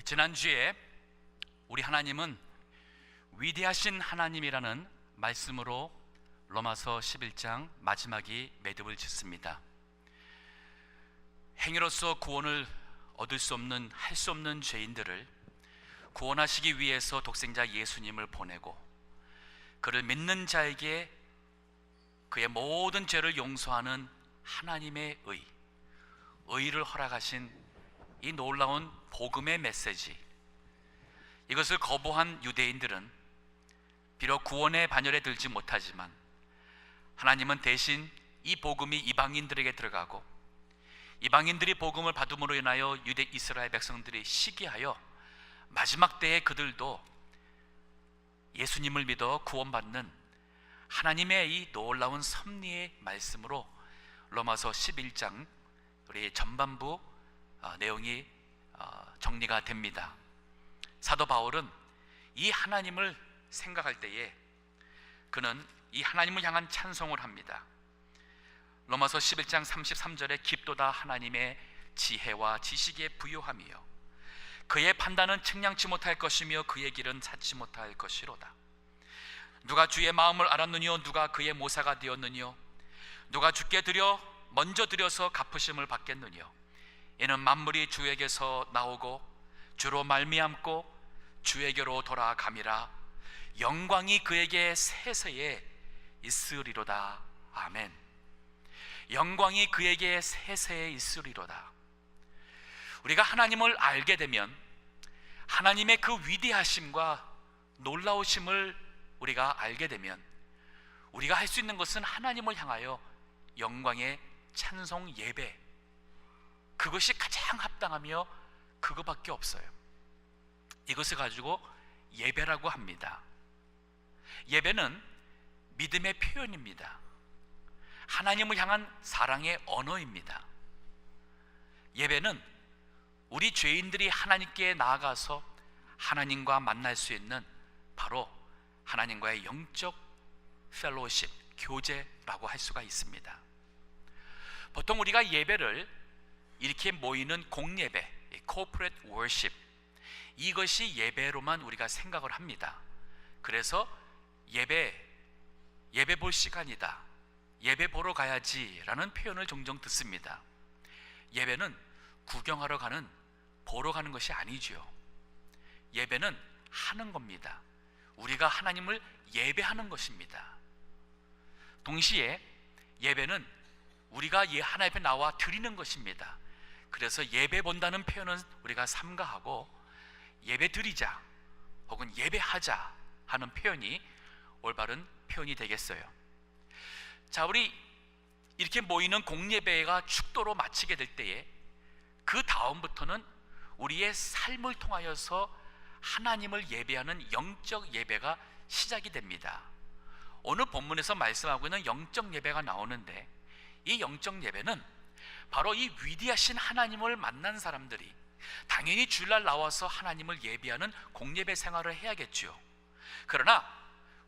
지난주에 우리 하나님은 위대하신 하나님이라는 말씀으로 로마서 11장 마지막이 매듭을 짓습니다. 행위로서 구원을 얻을 수 없는, 할 수 없는 죄인들을 구원하시기 위해서 독생자 예수님을 보내고 그를 믿는 자에게 그의 모든 죄를 용서하는 하나님의 의를 허락하신 이 놀라운 복음의 메시지, 이것을 거부한 유대인들은 비록 구원의 반열에 들지 못하지만 하나님은 대신 이 복음이 이방인들에게 들어가고 이방인들이 복음을 받음으로 인하여 유대 이스라엘 백성들이 시기하여 마지막 때에 그들도 예수님을 믿어 구원받는 하나님의 이 놀라운 섭리의 말씀으로 로마서 11장 우리 전반부 내용이 정리가 됩니다. 사도 바울은 이 하나님을 생각할 때에 그는 이 하나님을 향한 찬송을 합니다. 로마서 11장 33절에 깊도다 하나님의 지혜와 지식에 부요함이요 그의 판단은 측량치 못할 것이며 그의 길은 찾지 못할 것이로다. 누가 주의 마음을 알았느뇨 누가 그의 모사가 되었느뇨 누가 주께 먼저 드려서 갚으심을 받겠느뇨 이는 만물이 주에게서 나오고 주로 말미암고 주에게로 돌아감이라 영광이 그에게 세세에 있으리로다. 아멘. 영광이 그에게 세세에 있으리로다. 우리가 하나님을 알게 되면 하나님의 그 위대하심과 놀라우심을 우리가 알게 되면 우리가 할 수 있는 것은 하나님을 향하여 영광의 찬송 예배, 그것이 가장 합당하며 그것밖에 없어요. 이것을 가지고 예배라고 합니다. 예배는 믿음의 표현입니다. 하나님을 향한 사랑의 언어입니다. 예배는 우리 죄인들이 하나님께 나아가서 하나님과 만날 수 있는 바로 하나님과의 영적 펠로우십, 교제라고 할 수가 있습니다. 보통 우리가 예배를 이렇게 모이는 공예배, corporate worship, 이것이 예배로만 우리가 생각을 합니다. 그래서 예배 볼 시간이다, 예배 보러 가야지 라는 표현을 종종 듣습니다. 예배는 구경하러 가는, 보러 가는 것이 아니죠. 예배는 하는 겁니다. 우리가 하나님을 예배하는 것입니다. 동시에 예배는 우리가 하나님 앞에 나와 드리는 것입니다. 그래서 예배 본다는 표현은 우리가 삼가하고 예배 드리자 혹은 예배하자 하는 표현이 올바른 표현이 되겠어요. 자, 우리 이렇게 모이는 공예배가 축도로 마치게 될 때에 그 다음부터는 우리의 삶을 통하여서 하나님을 예배하는 영적 예배가 시작이 됩니다. 오늘 본문에서 말씀하고 있는 영적 예배가 나오는데 이 영적 예배는 바로 이 위대하신 하나님을 만난 사람들이 당연히 주일날 나와서 하나님을 예배하는 공예배 생활을 해야겠죠. 그러나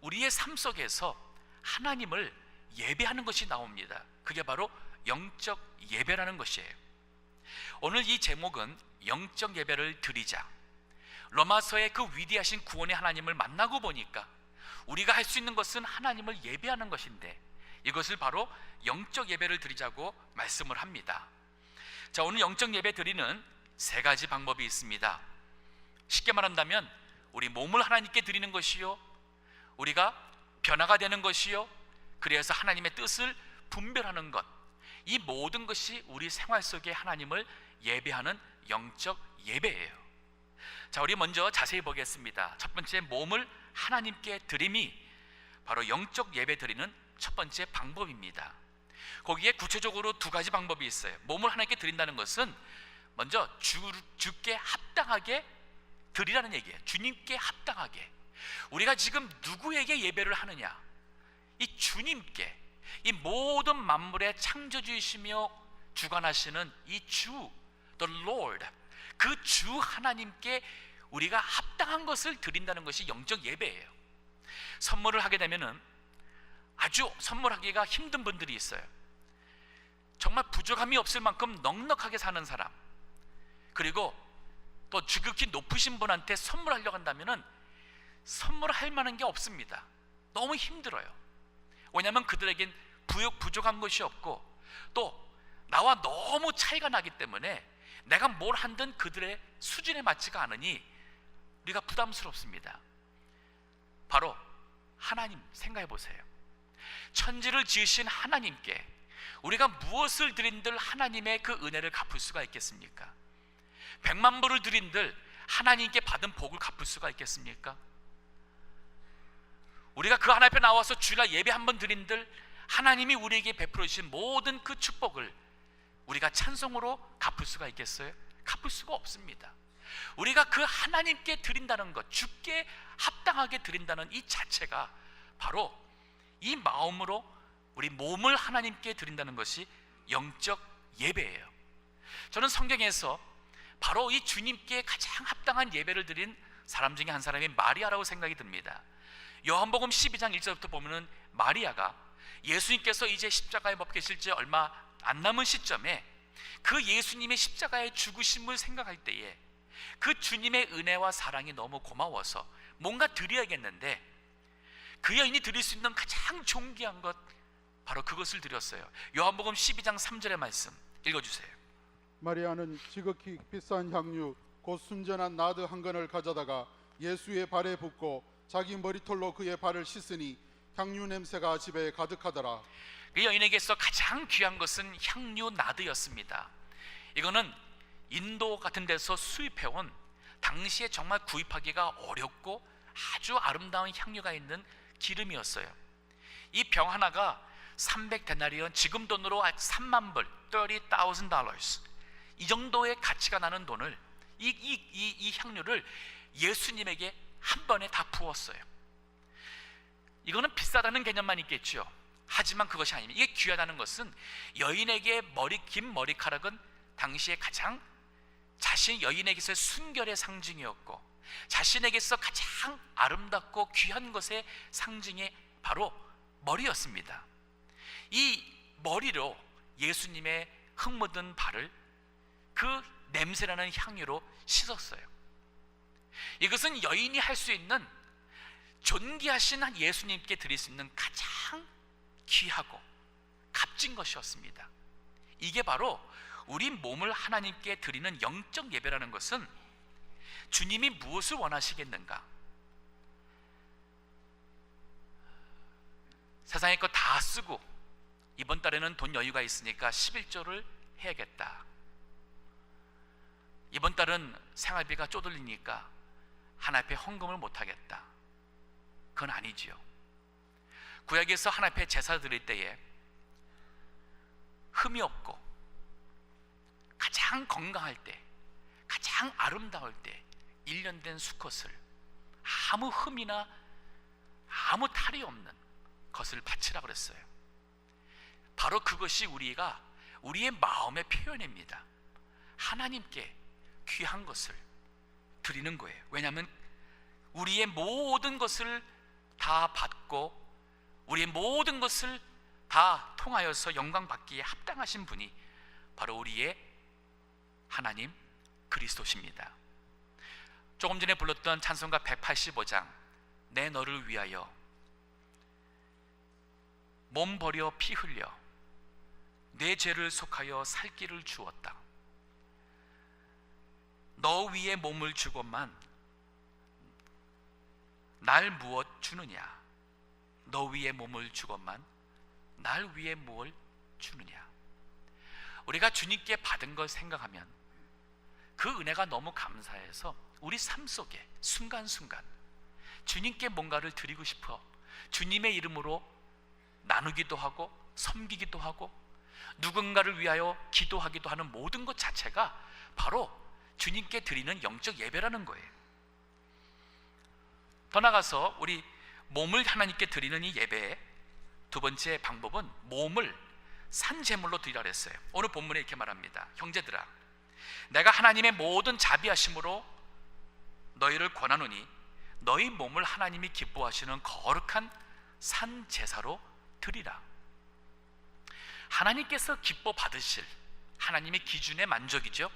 우리의 삶 속에서 하나님을 예배하는 것이 나옵니다. 그게 바로 영적 예배라는 것이에요. 오늘 이 제목은 영적 예배를 드리자. 로마서의 그 위대하신 구원의 하나님을 만나고 보니까 우리가 할 수 있는 것은 하나님을 예배하는 것인데 이것을 바로 영적 예배를 드리자고 말씀을 합니다. 자, 오늘 영적 예배 드리는 세 가지 방법이 있습니다. 쉽게 말한다면 우리 몸을 하나님께 드리는 것이요, 우리가 변화가 되는 것이요, 그래서 하나님의 뜻을 분별하는 것, 이 모든 것이 우리 생활 속에 하나님을 예배하는 영적 예배예요. 자, 우리 먼저 자세히 보겠습니다. 첫 번째, 몸을 하나님께 드림이 바로 영적 예배 드리는 첫 번째 방법입니다. 거기에 구체적으로 두 가지 방법이 있어요. 몸을 하나님께 드린다는 것은 먼저 주께 합당하게 드리라는 얘기예요. 주님께 합당하게. 우리가 지금 누구에게 예배를 하느냐? 이 주님께, 이 모든 만물의 창조주이시며 주관하시는 이 주, the Lord, 그 주 하나님께 우리가 합당한 것을 드린다는 것이 영적 예배예요. 선물을 하게 되면은 아주 선물하기가 힘든 분들이 있어요. 정말 부족함이 없을 만큼 넉넉하게 사는 사람, 그리고 또 지극히 높으신 분한테 선물하려고 한다면은 선물할 만한 게 없습니다. 너무 힘들어요. 왜냐하면 그들에겐 부족한 것이 없고 또 나와 너무 차이가 나기 때문에 내가 뭘 한든 그들의 수준에 맞지가 않으니 우리가 부담스럽습니다. 바로 하나님 생각해 보세요. 천지를 지으신 하나님께 우리가 무엇을 드린들 하나님의 그 은혜를 갚을 수가 있겠습니까? 100만 불을 드린들 하나님께 받은 복을 갚을 수가 있겠습니까? 우리가 그 하나님 앞에 나와서 주일날 예배 한번 드린들 하나님이 우리에게 베풀어 주신 모든 그 축복을 우리가 찬송으로 갚을 수가 있겠어요? 갚을 수가 없습니다. 우리가 그 하나님께 드린다는 것, 주께 합당하게 드린다는 이 자체가 바로 이 마음으로 우리 몸을 하나님께 드린다는 것이 영적 예배예요. 저는 성경에서 바로 이 주님께 가장 합당한 예배를 드린 사람 중에 한 사람이 마리아라고 생각이 듭니다. 요한복음 12장 1절부터 보면은 마리아가 예수님께서 이제 십자가에 못 계실 지 얼마 안 남은 시점에 그 예수님의 십자가의 죽으심을 생각할 때에 그 주님의 은혜와 사랑이 너무 고마워서 뭔가 드려야겠는데 그 여인이 드릴 수 있는 가장 존귀한 것, 바로 그것을 드렸어요. 요한복음 12장 3절의 말씀 읽어주세요. 마리아는 지극히 비싼 향유 곧 순전한 나드 한 건을 가져다가 예수의 발에 붓고 자기 머리털로 그의 발을 씻으니 향유 냄새가 집에 가득하더라. 그 여인에게서 가장 귀한 것은 향유 나드였습니다. 이거는 인도 같은 데서 수입해온, 당시에 정말 구입하기가 어렵고 아주 아름다운 향유가 있는 기름이었어요. 이 병 하나가 300데나리온, 지금 돈으로 3만 불, $30,000, 이 정도의 가치가 나는 돈을 이 향유를 예수님에게 한 번에 다 부었어요. 이거는 비싸다는 개념만 있겠죠. 하지만 그것이 아닙니다. 이게 귀하다는 것은 여인에게 긴 머리카락은 당시에 가장 여인에게서의 순결의 상징이었고 자신에게서 가장 아름답고 귀한 것의 상징이 바로 머리였습니다. 이 머리로 예수님의 흙 묻은 발을 그 냄새나는 향유로 씻었어요. 이것은 여인이 할 수 있는, 존귀하신 한 예수님께 드릴 수 있는 가장 귀하고 값진 것이었습니다. 이게 바로 우리 몸을 하나님께 드리는 영적 예배라는 것은 주님이 무엇을 원하시겠는가? 세상의 것 다 쓰고 이번 달에는 돈 여유가 있으니까 11조를 해야겠다. 이번 달은 생활비가 쪼들리니까 하나님 앞에 헌금을 못하겠다. 그건 아니지요. 구약에서 하나님 앞에 제사 드릴 때에 흠이 없고 가장 건강할 때, 가장 아름다울 때 1년 된 수컷을 아무 흠이나 아무 탈이 없는 것을 바치라 그랬어요. 바로 그것이 우리의 마음의 표현입니다. 하나님께 귀한 것을 드리는 거예요. 왜냐하면 우리의 모든 것을 다 받고 우리의 모든 것을 다 통하여서 영광 받기에 합당하신 분이 바로 우리의 하나님 그리스도십니다. 조금 전에 불렀던 찬송가 185장, 내 너를 위하여 몸 버려 피 흘려 내 죄를 속하여 살 길을 주었다. 너 위에 몸을 주고만 날 무엇 주느냐? 너 위에 몸을 주고만 날 위에 무엇 주느냐? 우리가 주님께 받은 걸 생각하면 그 은혜가 너무 감사해서 우리 삶 속에 순간순간 주님께 뭔가를 드리고 싶어 주님의 이름으로 나누기도 하고 섬기기도 하고 누군가를 위하여 기도하기도 하는 모든 것 자체가 바로 주님께 드리는 영적 예배라는 거예요. 더 나아가서 우리 몸을 하나님께 드리는 이 예배의 두 번째 방법은 몸을 산제물로 드리라 그랬어요. 오늘 본문에 이렇게 말합니다. 형제들아, 내가 하나님의 모든 자비하심으로 너희를 권하노니 너희 몸을 하나님이 기뻐하시는 거룩한 산 제사로 드리라. 하나님께서 기뻐 받으실 하나님의 기준의 만족이죠.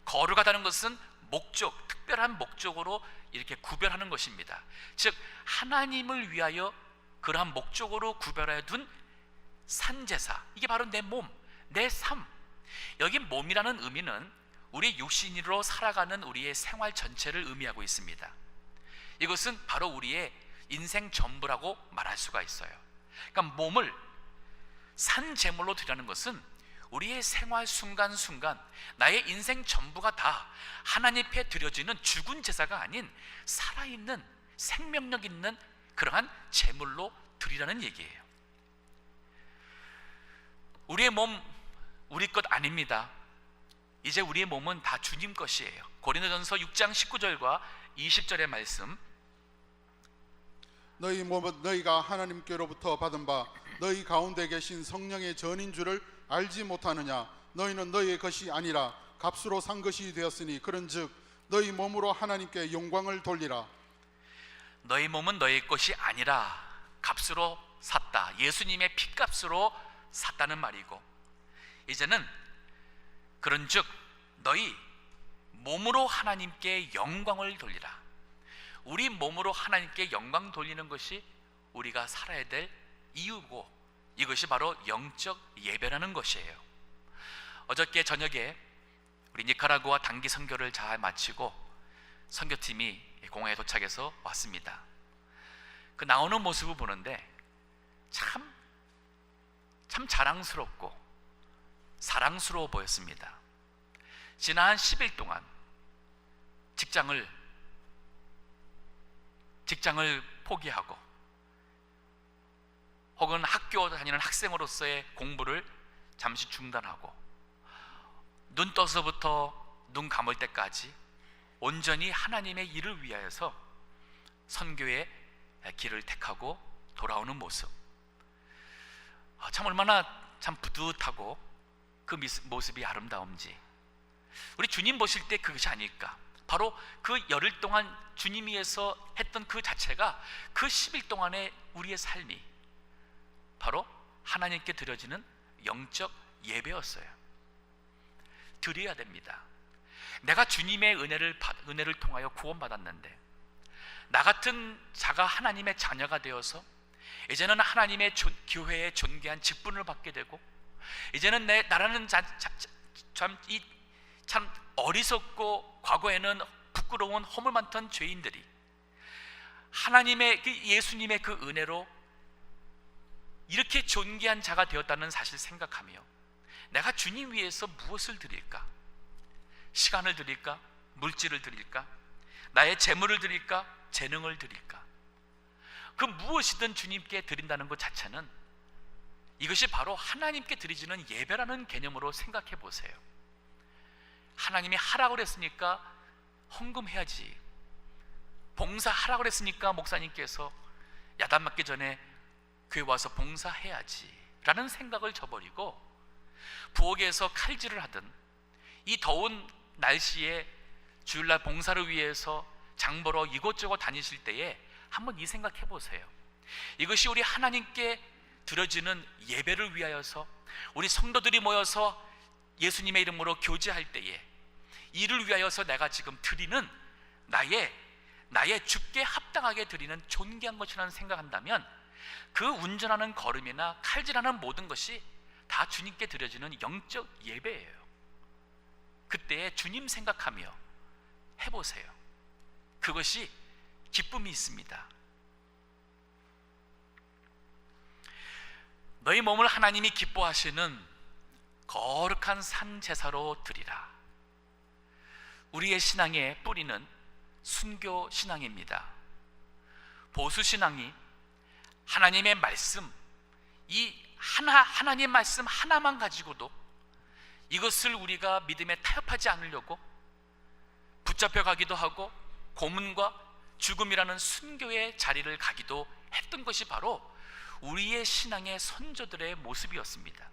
거룩하다는 것은 목적, 특별한 목적으로 이렇게 구별하는 것입니다. 즉 하나님을 위하여 그러한 목적으로 구별하여 둔 산제사, 이게 바로 내 몸, 내 삶. 여기 몸이라는 의미는 우리 육신으로 살아가는 우리의 생활 전체를 의미하고 있습니다. 이것은 바로 우리의 인생 전부라고 말할 수가 있어요. 그러니까 몸을 산제물로 드리는 것은 우리의 생활 순간순간, 나의 인생 전부가 다 하나님 앞에 드려지는 죽은 제사가 아닌 살아있는 생명력 있는 그러한 제물로 드리라는 얘기예요. 우리의 몸 우리 것 아닙니다. 이제 우리의 몸은 다 주님 것이에요. 고린도전서 6장 19절과 20절의 말씀, 너희 몸은 너희가 하나님께로부터 받은 바 너희 가운데 계신 성령의 전인 줄을 알지 못하느냐. 너희는 너희의 것이 아니라 값으로 산 것이 되었으니 그런즉 너희 몸으로 하나님께 영광을 돌리라. 너희 몸은 너희 것이 아니라 값으로 샀다. 예수님의 피값으로 샀다는 말이고, 이제는 그런즉 너희 몸으로 하나님께 영광을 돌리라. 우리 몸으로 하나님께 영광 돌리는 것이 우리가 살아야 될 이유고, 이것이 바로 영적 예배라는 것이에요. 어저께 저녁에 우리 니카라구아 단기 선교를 잘 마치고 선교팀이 공항에 도착해서 왔습니다. 그 나오는 모습을 보는데 참 자랑스럽고 사랑스러워 보였습니다. 지난 10일 동안 직장을 포기하고 혹은 학교 다니는 학생으로서의 공부를 잠시 중단하고 눈 떠서부터 눈 감을 때까지 온전히 하나님의 일을 위하여서 선교의 길을 택하고 돌아오는 모습, 참 얼마나 참 뿌듯하고 그 모습이 아름다운지. 우리 주님 보실 때 그것이 아닐까. 바로 그 열흘 동안 주님 위해서 했던 그 자체가 그 10일 동안의 우리의 삶이 바로 하나님께 드려지는 영적 예배였어요. 드려야 됩니다. 내가 주님의 은혜를 통하여 구원받았는데 나 같은 자가 하나님의 자녀가 되어서 이제는 하나님의 교회의 존귀한 직분을 받게 되고, 이제는 나라는 참 어리석고 과거에는 부끄러운 허물 많던 죄인들이 하나님의 예수님의 그 은혜로 이렇게 존귀한 자가 되었다는 사실 생각하며 내가 주님 위해서 무엇을 드릴까? 시간을 드릴까? 물질을 드릴까? 나의 재물을 드릴까? 재능을 드릴까? 그 무엇이든 주님께 드린다는 것 자체는 이것이 바로 하나님께 드리지는 예배라는 개념으로 생각해 보세요. 하나님이 하라고 그랬으니까 헌금해야지, 봉사하라고 그랬으니까 목사님께서 야단 맞기 전에 교회 와서 봉사해야지 라는 생각을 저버리고 부엌에서 칼질을 하든 이 더운 날씨에 주일날 봉사를 위해서 장보러 이곳저곳 다니실 때에 한번 이 생각해 보세요. 이것이 우리 하나님께 드려지는 예배를 위하여서 우리 성도들이 모여서 예수님의 이름으로 교제할 때에 이를 위하여서 내가 지금 드리는 나의 주께 합당하게 드리는 존귀한 것이라는 생각한다면 그 운전하는 걸음이나 칼질하는 모든 것이 다 주님께 드려지는 영적 예배예요. 그때에 주님 생각하며 해보세요. 그것이 기쁨이 있습니다. 너희 몸을 하나님이 기뻐하시는 거룩한 산 제사로 드리라. 우리의 신앙의 뿌리는 순교 신앙입니다. 보수 신앙이 하나님의 말씀, 하나님 말씀 하나만 가지고도 이것을 우리가 믿음에 타협하지 않으려고 붙잡혀 가기도 하고 고문과 죽음이라는 순교의 자리를 가기도 했던 것이 바로 우리의 신앙의 선조들의 모습이었습니다.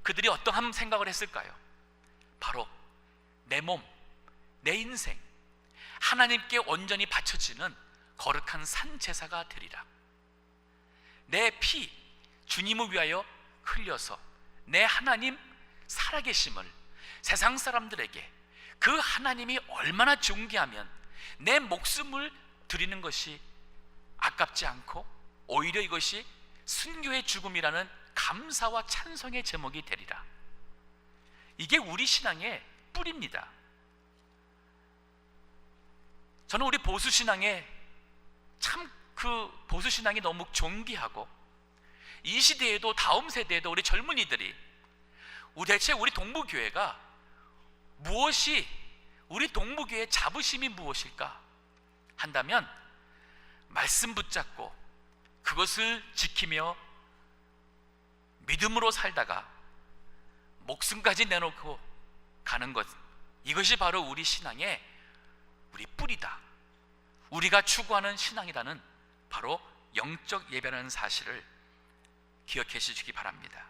그들이 어떠한 생각을 했을까요? 바로 내 몸, 내 인생 하나님께 온전히 바쳐지는 거룩한 산 제사가 되리라. 내 피 주님을 위하여 흘려서 내 하나님 살아계심을 세상 사람들에게 그 하나님이 얼마나 존귀하면 내 목숨을 드리는 것이 아깝지 않고 오히려 이것이 순교의 죽음이라는 감사와 찬송의 제목이 되리라. 이게 우리 신앙의 뿌리입니다. 저는 우리 보수신앙에 참 그 보수신앙이 너무 존귀하고, 이 시대에도 다음 세대에도 우리 젊은이들이 대체 우리 동부교회가 무엇이, 우리 동부교회의 자부심이 무엇일까 한다면 말씀 붙잡고 그것을 지키며 믿음으로 살다가 목숨까지 내놓고 가는 것, 이것이 바로 우리 신앙의 우리 뿌리다. 우리가 추구하는 신앙이라는 바로 영적 예배라는 사실을 기억해 주시기 바랍니다.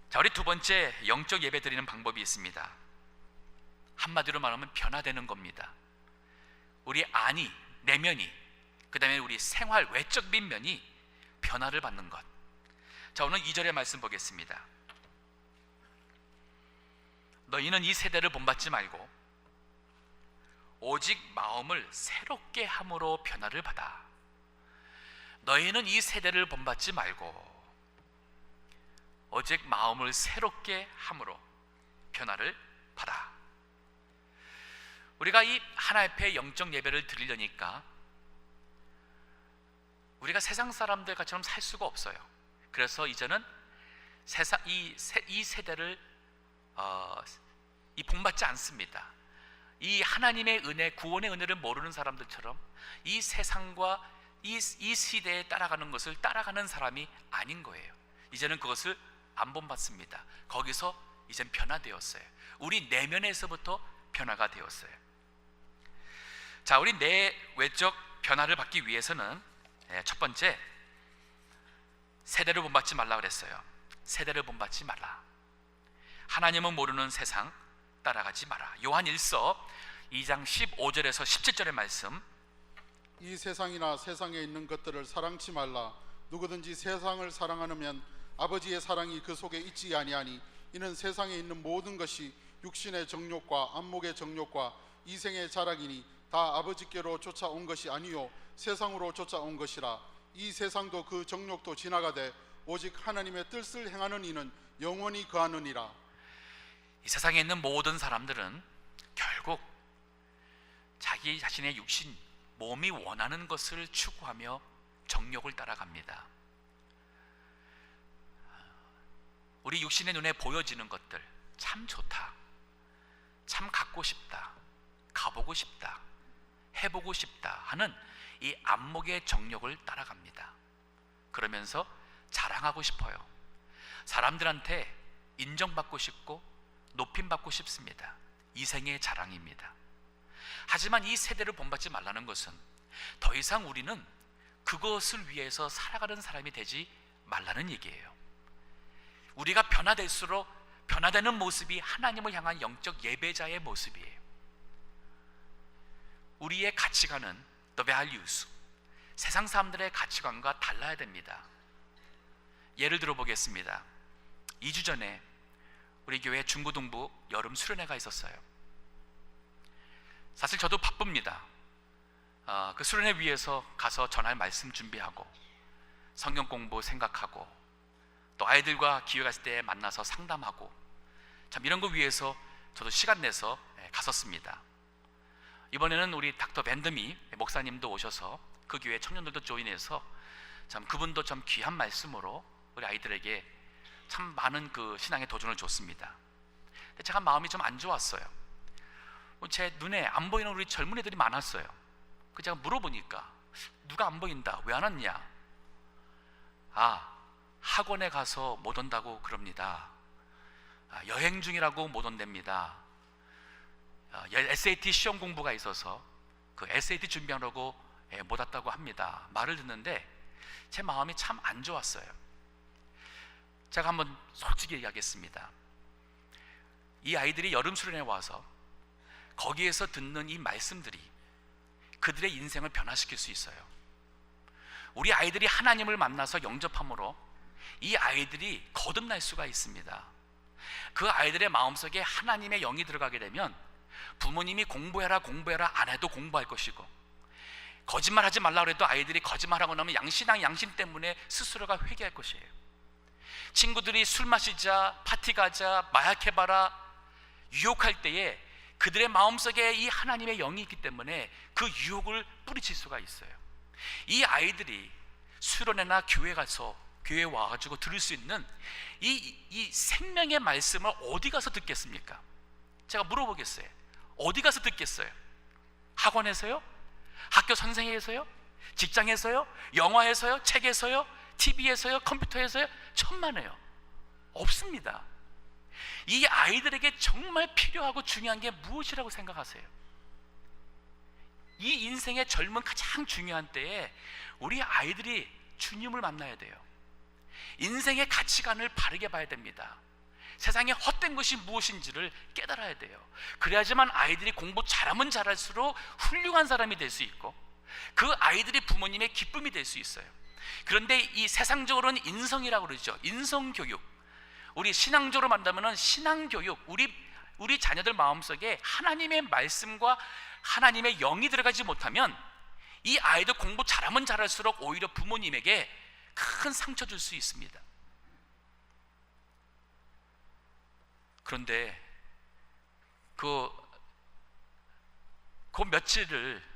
자, 우리 두 번째 영적 예배 드리는 방법이 있습니다. 한마디로 말하면 변화되는 겁니다. 우리 안이, 내면이, 그 다음에 우리 생활 외적 민면이 변화를 받는 것. 자, 오늘 2절의 말씀 보겠습니다. 너희는 이 세대를 본받지 말고 오직 마음을 새롭게 함으로 변화를 받아. 너희는 이 세대를 본받지 말고 오직 마음을 새롭게 함으로 변화를 받아. 우리가 이 하나님 앞에 영적 예배를 드리려니까 우리가 세상 사람들처럼 살 수가 없어요. 그래서 이제는 이 세대를 본받지 않습니다. 이 하나님의 은혜, 구원의 은혜를 모르는 사람들처럼 이 세상과 이 시대에 따라가는 것을 따라가는 사람이 아닌 거예요. 이제는 그것을 안 본받습니다. 거기서 이젠 변화되었어요. 우리 내면에서부터 변화가 되었어요. 자, 우리 내 외적 변화를 받기 위해서는 첫 번째, 세대를 본받지 말라 그랬어요. 세대를 본받지 말라. 하나님은 모르는 세상 따라가지 마라. 요한 1서 2장 15절에서 17절의 말씀. 이 세상이나 세상에 있는 것들을 사랑치 말라. 누구든지 세상을 사랑하면 아버지의 사랑이 그 속에 있지 아니하니, 이는 세상에 있는 모든 것이 육신의 정욕과 안목의 정욕과 이생의 자랑이니 다 아버지께로 쫓아온 것이 아니요 세상으로 쫓아온 것이라. 이 세상도 그 정욕도 지나가되 오직 하나님의 뜻을 행하는 이는 영원히 거하느니라. 이 세상에 있는 모든 사람들은 결국 자기 자신의 육신, 몸이 원하는 것을 추구하며 정욕을 따라갑니다. 우리 육신의 눈에 보여지는 것들, 참 좋다, 참 갖고 싶다, 가보고 싶다, 해보고 싶다 하는 이 안목의 정욕을 따라갑니다. 그러면서 자랑하고 싶어요. 사람들한테 인정받고 싶고 높임받고 싶습니다. 이생의 자랑입니다. 하지만 이 세대를 본받지 말라는 것은 더 이상 우리는 그것을 위해서 살아가는 사람이 되지 말라는 얘기예요. 우리가 변화될수록 변화되는 모습이 하나님을 향한 영적 예배자의 모습이에요. 우리의 가치관은 the values, 세상 사람들의 가치관과 달라야 됩니다. 예를 들어 보겠습니다. 2주 전에 우리 교회 중고등부 여름 수련회가 있었어요. 사실 저도 바쁩니다. 그 수련회 위해서 가서 전할 말씀 준비하고 성경 공부 생각하고 또 아이들과 기회 갔을 때 만나서 상담하고, 참 이런 거 위해서 저도 시간 내서 갔었습니다. 이번에는 우리 닥터 밴드미 목사님도 오셔서 그 교회 청년들도 조인해서 참 그분도 참 귀한 말씀으로 우리 아이들에게 참 많은 그 신앙의 도전을 줬습니다. 근데 제가 마음이 좀 안 좋았어요. 제 눈에 안 보이는 우리 젊은 애들이 많았어요. 그 제가 물어보니까 누가 안 보인다, 왜 안 왔냐? 학원에 가서 못 온다고 그럽니다. 여행 중이라고 못 온답니다. SAT 시험 공부가 있어서 그 SAT 준비하려고 못 왔다고 합니다. 말을 듣는데 제 마음이 참 안 좋았어요. 제가 한번 솔직히 얘기하겠습니다. 이 아이들이 여름 수련회 와서 거기에서 듣는 이 말씀들이 그들의 인생을 변화시킬 수 있어요. 우리 아이들이 하나님을 만나서 영접함으로 이 아이들이 거듭날 수가 있습니다. 그 아이들의 마음속에 하나님의 영이 들어가게 되면 부모님이 공부해라 안 해도 공부할 것이고, 거짓말하지 말라고 해도 아이들이 거짓말하고 나면 양심 때문에 스스로가 회개할 것이에요. 친구들이 술 마시자, 파티 가자, 마약해봐라 유혹할 때에 그들의 마음속에 이 하나님의 영이 있기 때문에 그 유혹을 뿌리칠 수가 있어요. 이 아이들이 수련회나 교회 와가지고 들을 수 있는 이 생명의 말씀을 어디 가서 듣겠습니까? 제가 물어보겠어요. 어디 가서 듣겠어요? 학원에서요? 학교 선생에서요? 직장에서요? 영화에서요? 책에서요? TV에서요? 컴퓨터에서요? 천만에요. 없습니다. 이 아이들에게 정말 필요하고 중요한 게 무엇이라고 생각하세요? 이 인생의 젊은 가장 중요한 때에 우리 아이들이 주님을 만나야 돼요. 인생의 가치관을 바르게 봐야 됩니다. 세상에 헛된 것이 무엇인지를 깨달아야 돼요. 그래야지만 아이들이 공부 잘하면 잘할수록 훌륭한 사람이 될 수 있고, 그 아이들이 부모님의 기쁨이 될 수 있어요. 그런데 이 세상적으로는 인성이라고 그러죠. 인성교육. 우리 신앙적으로 만나면은 신앙교육. 우리 자녀들 마음속에 하나님의 말씀과 하나님의 영이 들어가지 못하면 이 아이들 공부 잘하면 잘할수록 오히려 부모님에게 큰 상처 줄 수 있습니다. 그런데 그 며칠을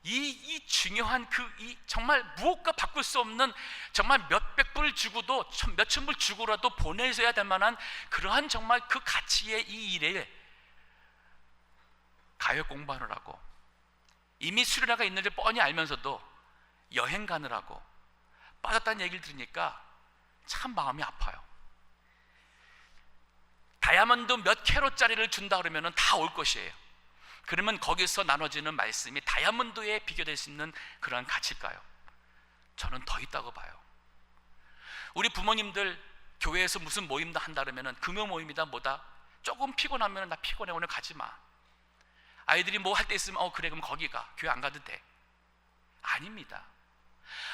이 중요한 이 정말 무엇과 바꿀 수 없는, 정말 몇백 불 주고도 몇천 불 주고라도 보내줘야 될 만한 그러한 정말 그 가치의 이 일에 가역 공부하느라고, 이미 수련회가 있는지 뻔히 알면서도 여행 가느라고 빠졌다는 얘기를 들으니까 참 마음이 아파요. 다이아몬드 몇 캐롯짜리를 준다 그러면 다 올 것이에요. 그러면 거기서 나눠지는 말씀이 다이아몬드에 비교될 수 있는 그런 가치일까요? 저는 더 있다고 봐요. 우리 부모님들 교회에서 무슨 모임도 한다 그러면 금요 모임이다 뭐다, 조금 피곤하면 나 피곤해 오늘 가지 마. 아이들이 뭐 할 때 있으면 그래 그럼 거기 가, 교회 안 가도 돼. 아닙니다.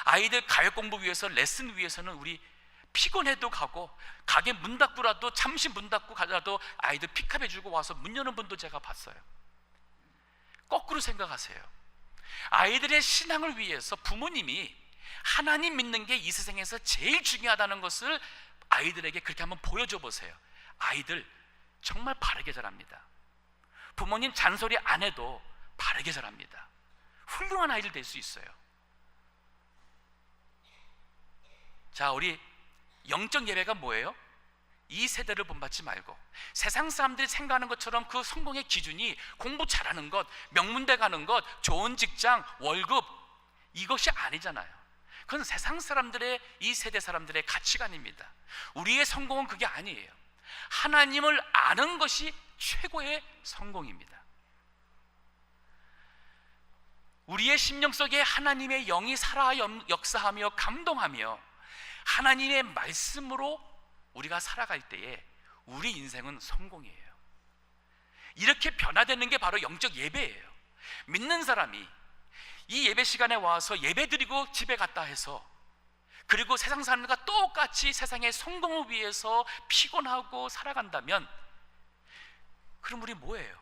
아이들 가역 공부 위해서, 레슨 위해서는 우리 피곤해도 가고, 가게 문 닫고라도 잠시 문 닫고 가더라도 아이들 픽업해 주고 와서 문 여는 분도 제가 봤어요. 거꾸로 생각하세요. 아이들의 신앙을 위해서 부모님이 하나님 믿는 게 이 세상에서 제일 중요하다는 것을 아이들에게 그렇게 한번 보여줘 보세요. 아이들 정말 바르게 자랍니다. 부모님 잔소리 안 해도 바르게 자랍니다. 훌륭한 아이들 될 수 있어요. 자, 우리 영적 예배가 뭐예요? 이 세대를 본받지 말고 세상 사람들이 생각하는 것처럼 그 성공의 기준이 공부 잘하는 것, 명문대 가는 것, 좋은 직장, 월급, 이것이 아니잖아요. 그건 세상 사람들의, 이 세대 사람들의 가치관입니다. 우리의 성공은 그게 아니에요. 하나님을 아는 것이 최고의 성공입니다. 우리의 심령 속에 하나님의 영이 살아 역사하며 감동하며 하나님의 말씀으로 우리가 살아갈 때에 우리 인생은 성공이에요. 이렇게 변화되는 게 바로 영적 예배예요. 믿는 사람이 이 예배 시간에 와서 예배 드리고 집에 갔다 해서, 그리고 세상 사람들과 똑같이 세상의 성공을 위해서 피곤하고 살아간다면, 그럼 우리 뭐예요?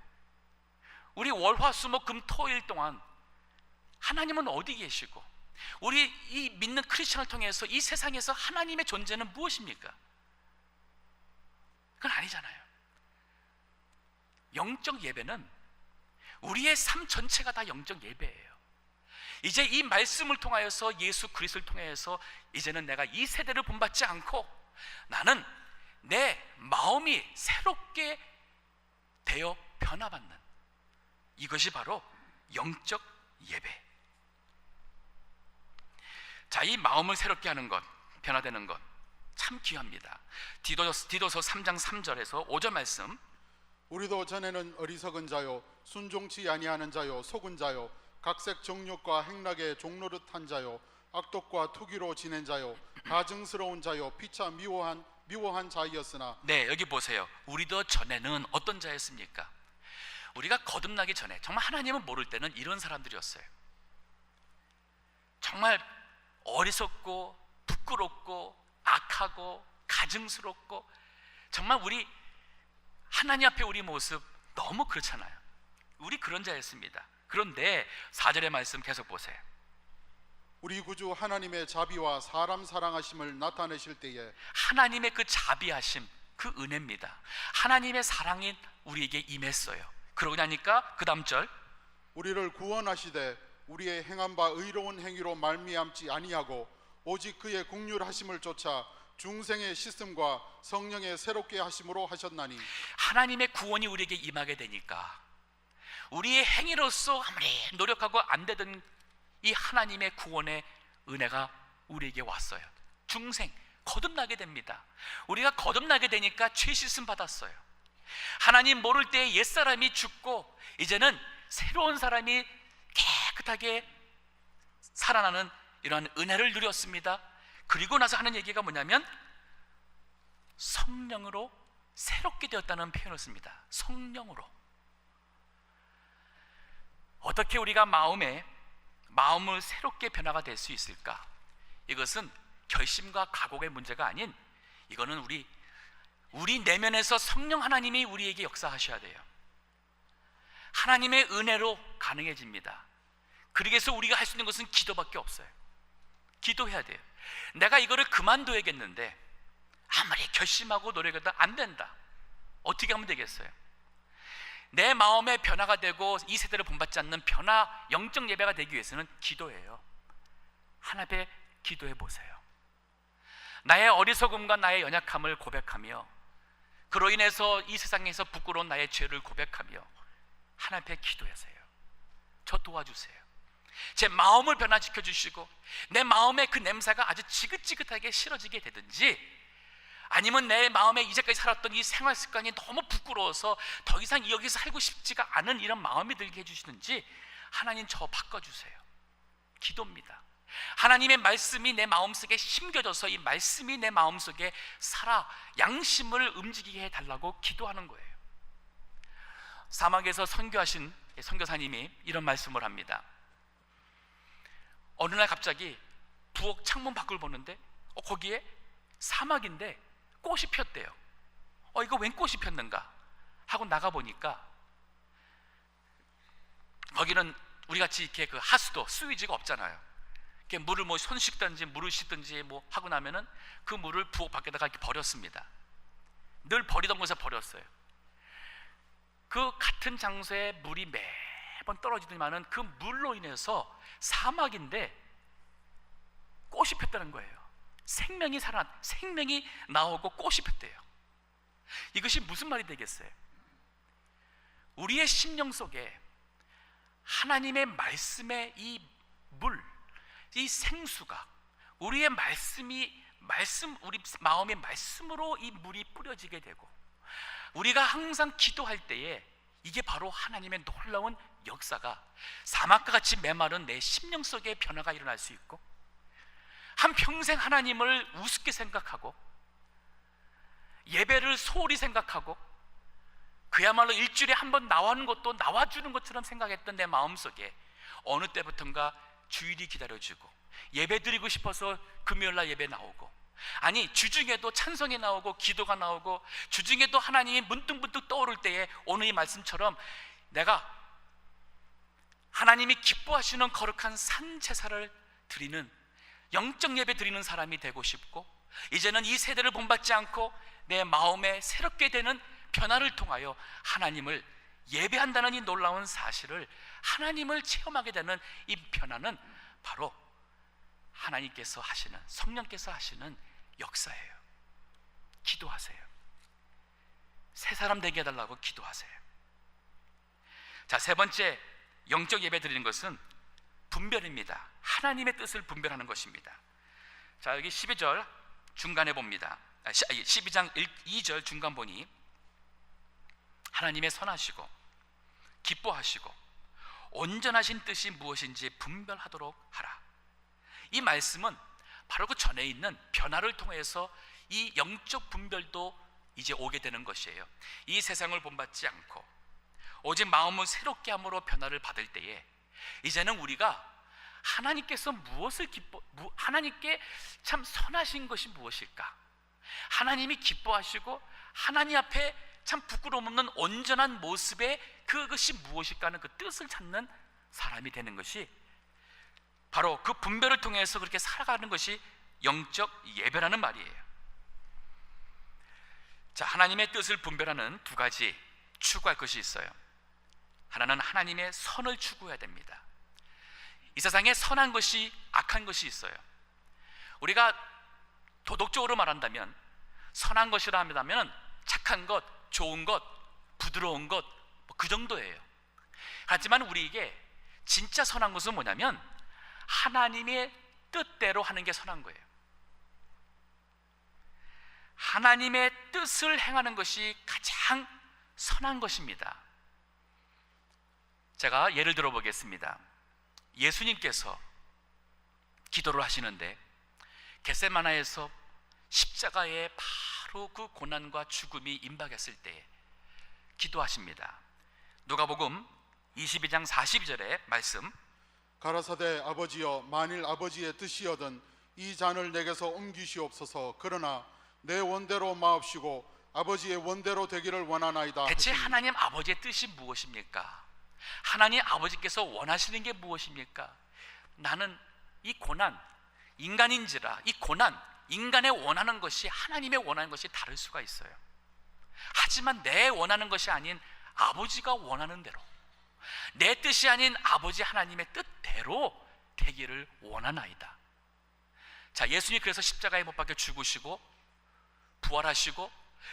우리 월화수목금 토일 동안 하나님은 어디 계시고, 우리 이 믿는 크리스천을 통해서 이 세상에서 하나님의 존재는 무엇입니까? 그건 아니잖아요. 영적 예배는 우리의 삶 전체가 다 영적 예배예요. 이제 이 말씀을 통하여서, 예수 그리스도를 통해서 이제는 내가 이 세대를 본받지 않고 나는 내 마음이 새롭게 되어 변화받는, 이것이 바로 영적 예배. 자, 이 마음을 새롭게 하는 것, 변화되는 것 참 귀합니다. 디도서 3장 3절에서 5절 말씀, 우리도 전에는 어리석은 자요, 순종치 아니하는 자요, 속은 자요, 각색 정욕과 행락의 종노릇한 자요, 악독과 투기로 지낸 자요, 가증스러운 자요, 피차 미워한 자이었으나. 네, 여기 보세요. 우리도 전에는 어떤 자였습니까? 우리가 거듭나기 전에 정말 하나님을 모를 때는 이런 사람들이었어요. 정말 어리석고 부끄럽고 악하고 가증스럽고 정말 우리 하나님 앞에 우리 모습 너무 그렇잖아요. 우리 그런 자였습니다. 그런데 4절의 말씀 계속 보세요. 우리 구주 하나님의 자비와 사람 사랑하심을 나타내실 때에 하나님의 그 자비하심, 그 은혜입니다. 하나님의 사랑이 우리에게 임했어요. 그러고 나니까 그 다음 절, 우리를 구원하시되 우리의 행한 바 의로운 행위로 말미암지 아니하고 오직 그의 긍휼하심을 쫓아 중생의 씻음과 성령의 새롭게 하심으로 하셨나니. 하나님의 구원이 우리에게 임하게 되니까 우리의 행위로서 아무리 노력하고 안 되던 이 하나님의 구원의 은혜가 우리에게 왔어요. 중생, 거듭나게 됩니다. 우리가 거듭나게 되니까 죄 씻음 받았어요. 하나님 모를 때 옛사람이 죽고 이제는 새로운 사람이 깨끗하게 살아나는 이러한 은혜를 누렸습니다. 그리고 나서 하는 얘기가 뭐냐면 성령으로 새롭게 되었다는 표현을 씁니다. 성령으로. 어떻게 우리가 마음을 새롭게 변화가 될 수 있을까? 이것은 결심과 각오의 문제가 아닌, 이거는 우리 내면에서 성령 하나님이 우리에게 역사하셔야 돼요. 하나님의 은혜로 가능해집니다. 그러기위해서 우리가 할 수 있는 것은 기도밖에 없어요. 기도해야 돼요. 내가 이거를 그만둬야겠는데 아무리 결심하고 노력해도 안 된다. 어떻게 하면 되겠어요? 내 마음의 변화가 되고 이 세대를 본받지 않는 변화, 영적 예배가 되기 위해서는 기도예요. 하나님께 기도해 보세요. 나의 어리석음과 나의 연약함을 고백하며 그로 인해서 이 세상에서 부끄러운 나의 죄를 고백하며 하나님 앞에 기도하세요. 저 도와주세요. 제 마음을 변화시켜 주시고 내 마음의 그 냄새가 아주 지긋지긋하게 싫어지게 되든지, 아니면 내 마음에 이제까지 살았던 이 생활 습관이 너무 부끄러워서 더 이상 여기서 살고 싶지가 않은 이런 마음이 들게 해주시든지, 하나님 저 바꿔주세요. 기도입니다. 하나님의 말씀이 내 마음속에 심겨져서 이 말씀이 내 마음속에 살아 양심을 움직이게 해달라고 기도하는 거예요. 사막에서 선교하신 선교사님이 이런 말씀을 합니다. 어느 날 갑자기 부엌 창문 밖을 보는데 거기에 사막인데 꽃이 폈대요. 이거 웬 꽃이 폈는가 하고 나가보니까 거기는 우리같이 이렇게 그 하수도 스위지가 없잖아요. 이렇게 물을 뭐 손 씻든지 물을 씻든지 뭐 하고 나면은 그 물을 부엌 밖에다가 이렇게 버렸습니다. 늘 버리던 곳에 버렸어요. 그 같은 장소에 물이 매번 떨어지더니만은 그 물로 인해서 사막인데 꽃이 폈다는 거예요. 생명이 나오고 꽃이 폈대요. 이것이 무슨 말이 되겠어요? 우리의 심령 속에 하나님의 말씀의 이 물, 이 생수가 우리 마음의 말씀으로 이 물이 뿌려지게 되고, 우리가 항상 기도할 때에 이게 바로 하나님의 놀라운 역사가 사막과 같이 메마른 내 심령 속에 변화가 일어날 수 있고, 한평생 하나님을 우습게 생각하고 예배를 소홀히 생각하고 그야말로 일주일에 한 번 나오는 것도 나와주는 것처럼 생각했던 내 마음속에 어느 때부턴가 주일이 기다려지고 예배 드리고 싶어서 금요일날 예배 나오고, 아니 주중에도 찬송이 나오고 기도가 나오고 주중에도 하나님이 문득문득 떠오를 때에 오늘 이 말씀처럼 내가 하나님이 기뻐하시는 거룩한 산 제사를 드리는 영적 예배 드리는 사람이 되고 싶고, 이제는 이 세대를 본받지 않고 내 마음에 새롭게 되는 변화를 통하여 하나님을 예배한다는 이 놀라운 사실을, 하나님을 체험하게 되는 이 변화는 바로 하나님께서 하시는, 성령께서 하시는 역사예요. 기도하세요. 새 사람 되게 해달라고 기도하세요. 자, 세 번째 영적 예배 드리는 것은 분별입니다. 하나님의 뜻을 분별하는 것입니다. 자, 여기 12절 중간에 봅니다. 12장 2절 중간 보니 하나님의 선하시고 기뻐하시고 온전하신 뜻이 무엇인지 분별하도록 하라. 이 말씀은 바로 그 전에 있는 변화를 통해서 이 영적 분별도 이제 오게 되는 것이에요. 이 세상을 본받지 않고 오직 마음을 새롭게 함으로 변화를 받을 때에 이제는 우리가 하나님께서 하나님께 참 선하신 것이 무엇일까? 하나님이 기뻐하시고 하나님 앞에 참 부끄러움 없는 온전한 모습의 그것이 무엇일까 하는 그 뜻을 찾는 사람이 되는 것이 바로 그 분별을 통해서 그렇게 살아가는 것이 영적 예배라는 말이에요. 자, 하나님의 뜻을 분별하는 두 가지 추구할 것이 있어요. 하나는 하나님의 선을 추구해야 됩니다. 이 세상에 선한 것이 악한 것이 있어요. 우리가 도덕적으로 말한다면 선한 것이라 한다면 착한 것, 좋은 것, 부드러운 것, 그 정도예요. 하지만 우리에게 진짜 선한 것은 뭐냐면 하나님의 뜻대로 하는 게 선한 거예요. 하나님의 뜻을 행하는 것이 가장 선한 것입니다. 제가 예를 들어 보겠습니다. 예수님께서 기도를 하시는데 겟세마나에서 십자가에 바로 그 고난과 죽음이 임박했을 때 기도하십니다. 누가복음 22장 42절의 말씀, 가라사대 아버지여 만일 아버지의 뜻이여든 이 잔을 내게서 옮기시옵소서. 그러나 내 원대로 마옵시고 아버지의 원대로 되기를 원하나이다. 대체 하시니 하나님 아버지의 뜻이 무엇입니까? 하나님 아버지께서 원하시는 게 무엇입니까? 나는 이 고난, 인간인지라 이 고난, 인간의 원하는 것이 하나님의 원하는 것이 다를 수가 있어요. 하지만 내 원하는 것이 아닌 아버지가 원하는 대로, 내 뜻이 아닌 아버지 하나님의 뜻대로 되기를 원하나이다. 자, 예수님 그래서 십자가에 못 박혀 죽으시고 부활하시고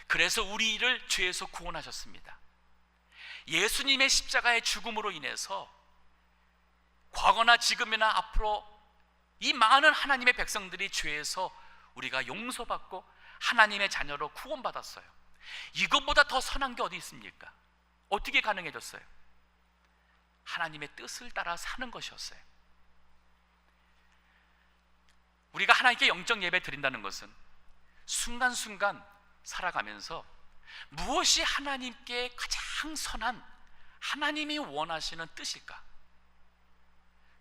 그래서 우리를 죄에서 구원하셨습니다. 예수님의 십자가의 죽음으로 인해서 과거나 지금이나 앞으로 이 많은 하나님의 백성들이 죄에서 우리가 용서받고 하나님의 자녀로 구원받았어요. 이것보다 더 선한 게 어디 있습니까? 어떻게 가능해졌어요? 하나님의 뜻을 따라 사는 것이었어요. 우리가 하나님께 영적 예배 드린다는 것은 순간순간 살아가면서 무엇이 하나님께 가장 선한 하나님이 원하시는 뜻일까?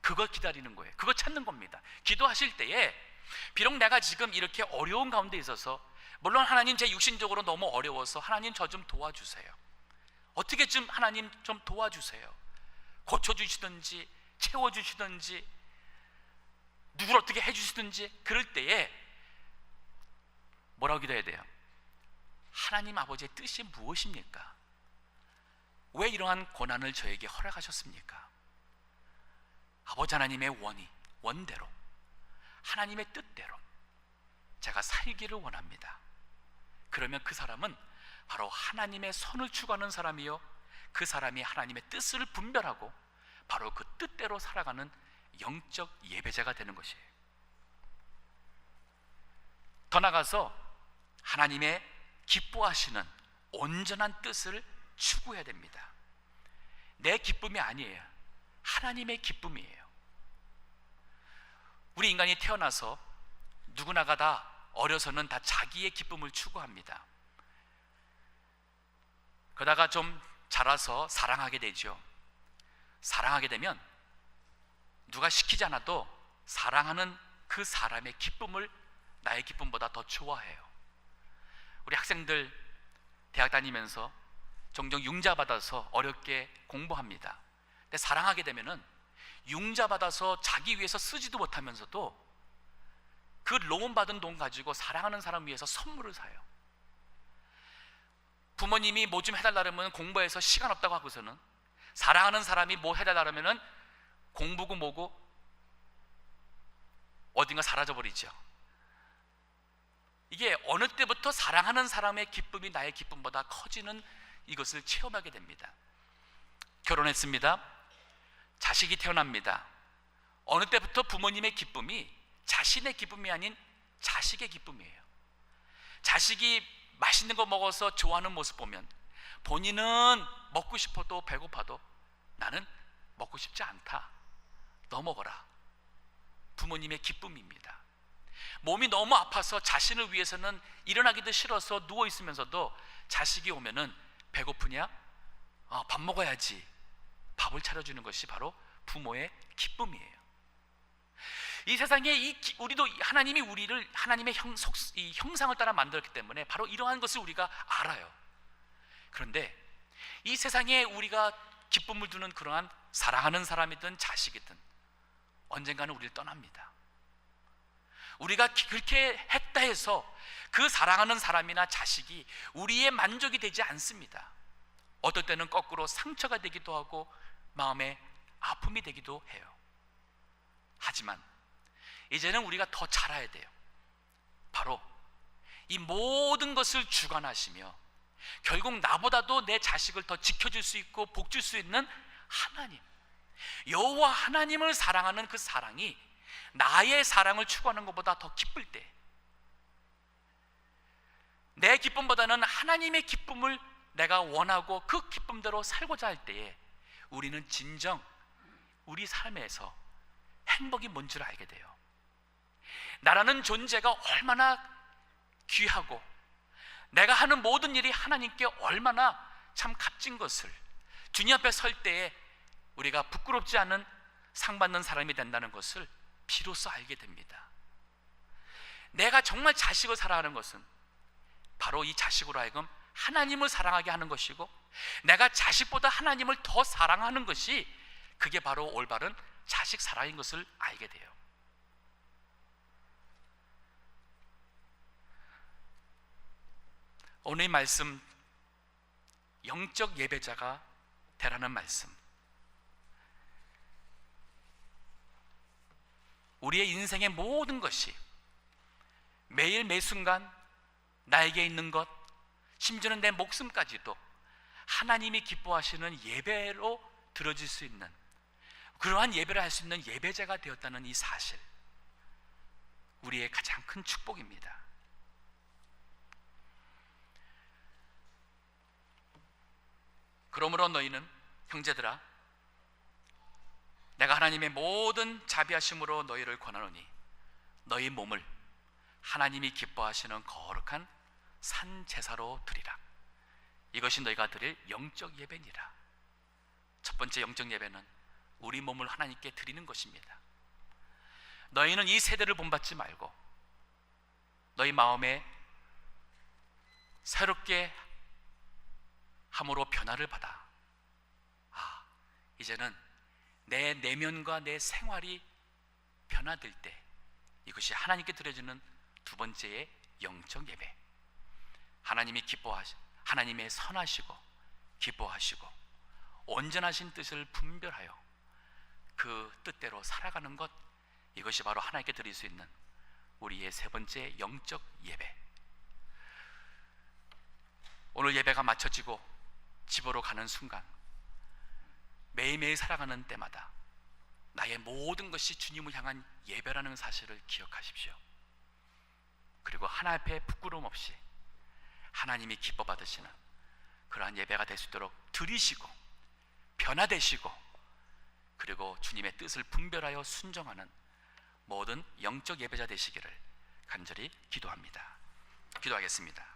그걸 기다리는 거예요. 그걸 찾는 겁니다. 기도하실 때에 비록 내가 지금 이렇게 어려운 가운데 있어서, 물론 하나님 제 육신적으로 너무 어려워서 하나님 저 좀 도와주세요, 어떻게 좀 하나님 좀 도와주세요, 고쳐주시든지 채워주시든지 누구를 어떻게 해주시든지, 그럴 때에 뭐라고 기도해야 돼요? 하나님 아버지의 뜻이 무엇입니까? 왜 이러한 고난을 저에게 허락하셨습니까? 아버지 하나님의 원대로, 하나님의 뜻대로 제가 살기를 원합니다. 그러면 그 사람은 바로 하나님의 선을 추구하는 사람이요, 그 사람이 하나님의 뜻을 분별하고 바로 그 뜻대로 살아가는 영적 예배자가 되는 것이에요. 더 나아가서 하나님의 기뻐하시는 온전한 뜻을 추구해야 됩니다. 내 기쁨이 아니에요, 하나님의 기쁨이에요. 우리 인간이 태어나서 누구나가 다 어려서는 다 자기의 기쁨을 추구합니다. 그러다가 좀 자라서 사랑하게 되죠. 사랑하게 되면 누가 시키지 않아도 사랑하는 그 사람의 기쁨을 나의 기쁨보다 더 좋아해요. 우리 학생들 대학 다니면서 종종 융자 받아서 어렵게 공부합니다. 근데 사랑하게 되면은 융자 받아서 자기 위해서 쓰지도 못하면서도 그 로운 받은 돈 가지고 사랑하는 사람 위해서 선물을 사요. 부모님이 뭐 좀 해달라면 공부해서 시간 없다고 하고서는 사랑하는 사람이 뭐 해달라면은 공부고 뭐고 어딘가 사라져버리죠. 이게 어느 때부터 사랑하는 사람의 기쁨이 나의 기쁨보다 커지는 이것을 체험하게 됩니다. 결혼했습니다. 자식이 태어납니다. 어느 때부터 부모님의 기쁨이 자신의 기쁨이 아닌 자식의 기쁨이에요. 자식이 맛있는 거 먹어서 좋아하는 모습 보면 본인은 먹고 싶어도 배고파도 나는 먹고 싶지 않다, 너 먹어라. 부모님의 기쁨입니다. 몸이 너무 아파서 자신을 위해서는 일어나기도 싫어서 누워 있으면서도 자식이 오면은 배고프냐? 밥 먹어야지. 밥을 차려주는 것이 바로 부모의 기쁨이에요. 이 세상에 우리도 하나님이 우리를 하나님의 이 형상을 따라 만들었기 때문에 바로 이러한 것을 우리가 알아요. 그런데 이 세상에 우리가 기쁨을 두는 그러한 사랑하는 사람이든 자식이든 언젠가는 우리를 떠납니다. 우리가 그렇게 했다 해서 그 사랑하는 사람이나 자식이 우리의 만족이 되지 않습니다. 어떨 때는 거꾸로 상처가 되기도 하고 마음에 아픔이 되기도 해요. 하지만 이제는 우리가 더 잘해야 돼요. 바로 이 모든 것을 주관하시며 결국 나보다도 내 자식을 더 지켜줄 수 있고 복줄 수 있는 하나님, 여호와 하나님을 사랑하는 그 사랑이 나의 사랑을 추구하는 것보다 더 기쁠 때, 내 기쁨보다는 하나님의 기쁨을 내가 원하고 그 기쁨대로 살고자 할 때에 우리는 진정 우리 삶에서 행복이 뭔 줄 알게 돼요. 나라는 존재가 얼마나 귀하고 내가 하는 모든 일이 하나님께 얼마나 참 값진 것을 주님 앞에 설 때에 우리가 부끄럽지 않은 상 받는 사람이 된다는 것을 비로소 알게 됩니다. 내가 정말 자식을 사랑하는 것은 바로 이 자식으로 하여금 하나님을 사랑하게 하는 것이고, 내가 자식보다 하나님을 더 사랑하는 것이 그게 바로 올바른 자식 사랑인 것을 알게 돼요. 오늘 이 말씀, 영적 예배자가 되라는 말씀, 우리의 인생의 모든 것이 매일 매순간 나에게 있는 것, 심지어는 내 목숨까지도 하나님이 기뻐하시는 예배로 들어질 수 있는, 그러한 예배를 할 수 있는 예배자가 되었다는 이 사실, 우리의 가장 큰 축복입니다. 그러므로 너희는 형제들아, 내가 하나님의 모든 자비하심으로 너희를 권하노니 너희 몸을 하나님이 기뻐하시는 거룩한 산 제사로 드리라. 이것이 너희가 드릴 영적 예배니라. 첫 번째 영적 예배는 우리 몸을 하나님께 드리는 것입니다. 너희는 이 세대를 본받지 말고 너희 마음에 새롭게 함으로 변화를 받아, 이제는 내 내면과 내 생활이 변화될 때 이것이 하나님께 드려지는 두 번째의 영적 예배, 하나님의 선하시고 기뻐하시고 온전하신 뜻을 분별하여 그 뜻대로 살아가는 것, 이것이 바로 하나님께 드릴 수 있는 우리의 세 번째 영적 예배. 오늘 예배가 마쳐지고 집으로 가는 순간, 매일매일 살아가는 때마다 나의 모든 것이 주님을 향한 예배라는 사실을 기억하십시오. 그리고 하나님 앞에 부끄러움 없이 하나님이 기뻐 받으시는 그러한 예배가 될 수 있도록 드리시고 변화되시고, 그리고 주님의 뜻을 분별하여 순종하는 모든 영적 예배자 되시기를 간절히 기도합니다. 기도하겠습니다.